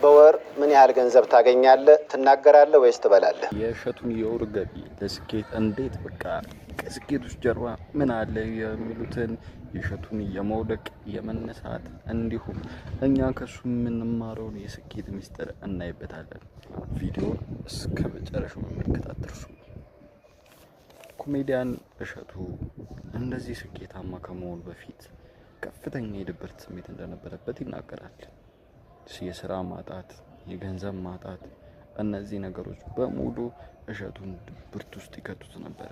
በወር ምን ያህል ገንዘብ ታገኛለህ? ትናገራለህ ወይስ ትበላለህ? የእሸቱን የወር ገቢ ለስኬት እንዴት በቃ ከስኬት ውስጥ ጀርባ ምን አለ የሚሉትን የእሸቱን የመውደቅ የመነሳት እንዲሁም እኛ ከሱ የምንማረውን የስኬት ሚስጥር እናይበታለን። ቪዲዮውን እስከ መጨረሻው መመልከት አትርሱ። ኮሜዲያን እሸቱ እንደዚህ ስኬታማ ከመሆኑ በፊት ከፍተኛ የድብርት ስሜት እንደነበረበት ይናገራል። የስራ ማጣት፣ የገንዘብ ማጣት፣ እነዚህ ነገሮች በሙሉ እሸቱን ድብርት ውስጥ ይከቱት ነበር።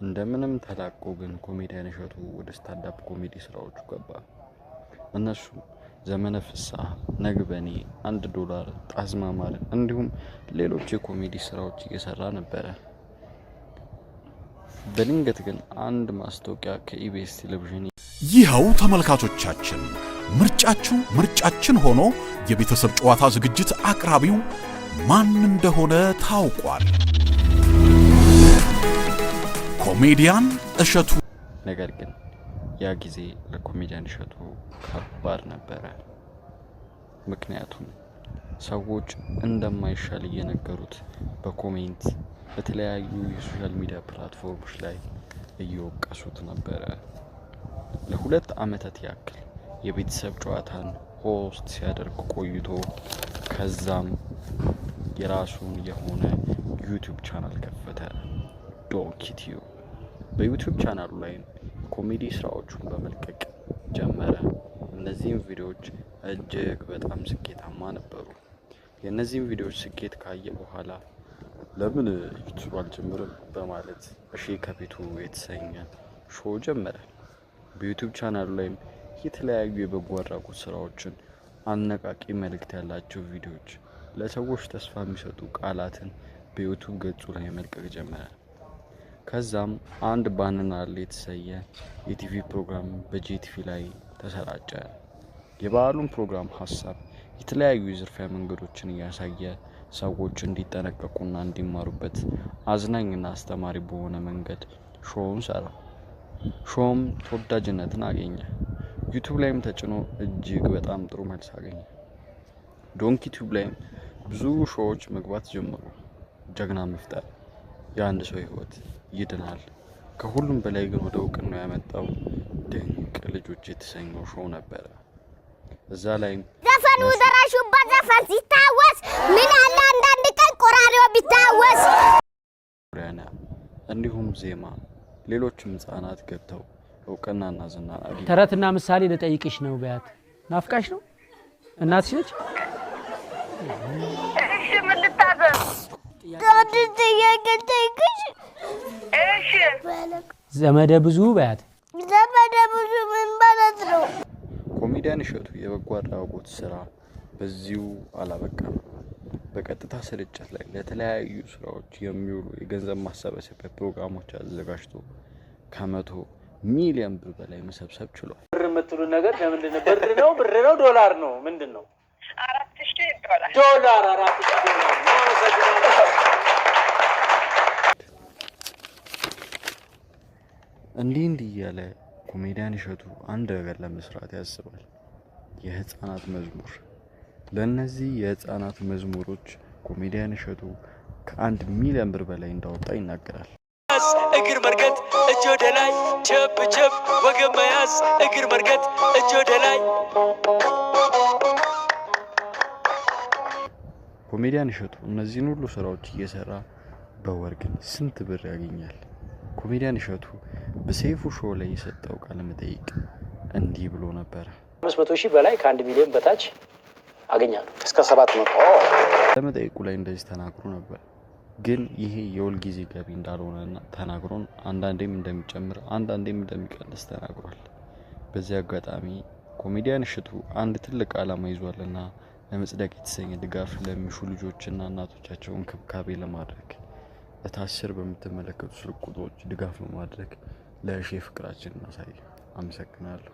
እንደምንም ተላቆ ግን ኮሜዲያን እሸቱ ወደ ስታንዳፕ ኮሜዲ ስራዎቹ ገባ። እነሱ ዘመነ ፍስሐ፣ ነግበኔ፣ $1፣ ጣዝማማር እንዲሁም ሌሎች የኮሜዲ ስራዎች እየሰራ ነበር። በድንገት ግን አንድ ማስታወቂያ ከኢቢኤስ ቴሌቪዥን ይኸው ተመልካቾቻችን ምርጫችሁ ምርጫችን ሆኖ የቤተሰብ ጨዋታ ዝግጅት አቅራቢው ማን እንደሆነ ታውቋል። ኮሜዲያን እሸቱ። ነገር ግን ያ ጊዜ ለኮሜዲያን እሸቱ ከባድ ነበረ። ምክንያቱም ሰዎች እንደማይሻል እየነገሩት በኮሜንት በተለያዩ የሶሻል ሚዲያ ፕላትፎርሞች ላይ እየወቀሱት ነበረ። ለ2 ዓመታት ያክል የቤተሰብ ጨዋታን ሆስት ሲያደርግ ቆይቶ ከዛም የራሱን የሆነ ዩቲዩብ ቻናል ከፈተ፣ ዶንኪቲዩ። በዩቲዩብ ቻናሉ ላይ ኮሜዲ ስራዎቹን በመልቀቅ ጀመረ። እነዚህም ቪዲዮዎች እጅግ በጣም ስኬታማ ነበሩ። የእነዚህም ቪዲዮዎች ስኬት ካየ በኋላ ለምን ዩቲዩብ አልጀምርም በማለት እሺ ከቤቱ የተሰኘ ሾው ጀመረ። በዩቲዩብ ቻናሉ ላይም የተለያዩ የበጎ አድራጎት ስራዎችን፣ አነቃቂ መልእክት ያላቸው ቪዲዮዎች፣ ለሰዎች ተስፋ የሚሰጡ ቃላትን በዩቲዩብ ገጹ ላይ መልቀቅ ጀመረ። ከዛም አንድ ባንናል የተሰኘ የቲቪ ፕሮግራም በጂቲቪ ላይ ተሰራጨ። የበዓሉን ፕሮግራም ሀሳብ የተለያዩ የዝርፊያ መንገዶችን እያሳየ ሰዎች እንዲጠነቀቁና እንዲማሩበት አዝናኝና አስተማሪ በሆነ መንገድ ሾውን ሰራ። ሾውም ተወዳጅነትን አገኘ። ዩቲዩብ ላይም ተጭኖ እጅግ በጣም ጥሩ መልስ አገኘ። ዶንኪቲዩብ ላይም ብዙ ሾዎች መግባት ጀመሩ። ጀግና መፍጠር፣ የአንድ ሰው ህይወት ይድናል። ከሁሉም በላይ ግን ወደ እውቅና ያመጣው ድንቅ ልጆች የተሰኘው ሾው ነበረ። እዛ ላይም ዘፈኑ ደራሹበት ዘፈን ሲታወስ ምን አለ አንዳንድ ቀን ቆራሪው ቢታወስ እንዲሁም ዜማ፣ ሌሎችም ህጻናት ገብተው እውቅናና ዝና አግኝተዋል። ተረትና ምሳሌ ልጠይቅሽ ነው። በያት ናፍቃሽ ነው? እናትሽ ነች? እሺ ምን ልታዘዝ? እሺ ዘመደ ብዙ በያት። ዘመደ ብዙ ምን ማለት ነው? ኮሜዲያን እሸቱ የበጎ አድራጎት ስራ በዚሁ አላበቃም። በቀጥታ ስርጭት ላይ ለተለያዩ ስራዎች የሚውሉ የገንዘብ ማሰባሰቢያ ፕሮግራሞች አዘጋጅቶ ከ100 ሚሊዮን ብር በላይ መሰብሰብ ችሏል። ብር የምትሉት ነገር ለምንድን ነው? ብር ነው ዶላር ነው ምንድን ነው? $4,000 ዶላር። እንዲህ እያለ ኮሜዲያን እሸቱ አንድ ነገር ለመስራት ያስባል። የህፃናት መዝሙር። ለእነዚህ የህፃናት መዝሙሮች ኮሜዲያን እሸቱ ከ1 ሚሊዮን ብር በላይ እንዳወጣ ይናገራል። እግር መርገጥ እጅ ወደ ላይ፣ ቸብ ቸብ ወገብ መያዝ፣ እግር መርገጥ እጅ ወደ ላይ። ኮሜዲያን እሸቱ እነዚህን ሁሉ ስራዎች እየሰራ በወር ግን ስንት ብር ያገኛል? ኮሜዲያን እሸቱ በሰይፉ ሾው ላይ የሰጠው ቃለ መጠይቅ እንዲህ ብሎ ነበር። 500,000 በላይ ከ1 ሚሊዮን በታች አገኛለሁ እስከ 700። ለመጠይቁ ላይ እንደዚህ ተናግሮ ነበር። ግን ይሄ የወል ጊዜ ገቢ እንዳልሆነና ተናግሮን አንዳንዴም እንደሚጨምር አንዳንዴም እንደሚቀንስ ተናግሯል። በዚህ አጋጣሚ ኮሜዲያን እሸቱ አንድ ትልቅ ዓላማ ይዟልና ለመጽደቅ የተሰኘ ድጋፍ ለሚሹ ልጆችና እናቶቻቸው እንክብካቤ ለማድረግ ለታስር በምትመለከቱ ስልክ ቁጥሮች ድጋፍ በማድረግ ለእሺ ፍቅራችንን እናሳይ። አመሰግናለሁ።